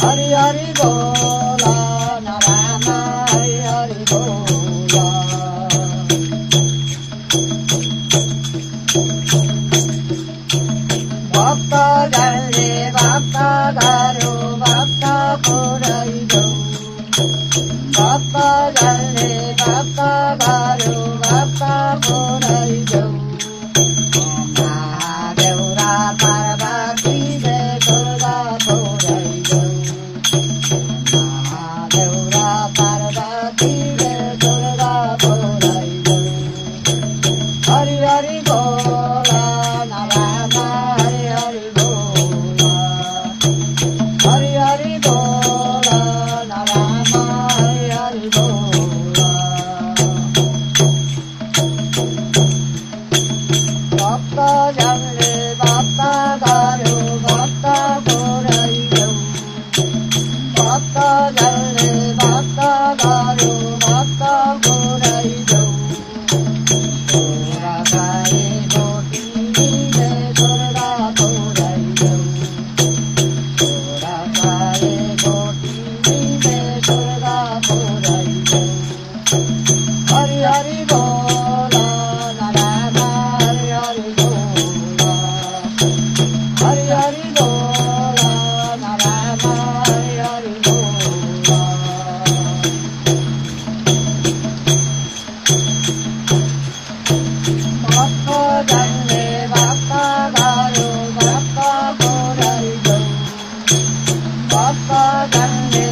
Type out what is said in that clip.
हरि हरि बोल नारायण हरि हरि बोल भक्त जले भक्त गरु भक्त पुरै भक्त जले भक्त गरु भक्त पुरै महादेउरा पार्वतीले दुर्गा पुरै महादेउरा पार्वतीले दुर्गा पुरै हरि हरि बोल नारायण हरि हरि बोल हरि हरि बोल नारायण हरि हरि बोल भक्त जले भक्त गरु भक्त पुरै भक्त जले भक्त गरु भक्त पुरै गाई गोठीले दुर्गा पुरै गाई गोठीले दुर्गा पुरै हरि हरि बोल नारायण हरि हरि बोल हरि हरि बोल नारायण हरि हरि बोल भक्त जले भक्त गरु भक्त पुरै भक्त जले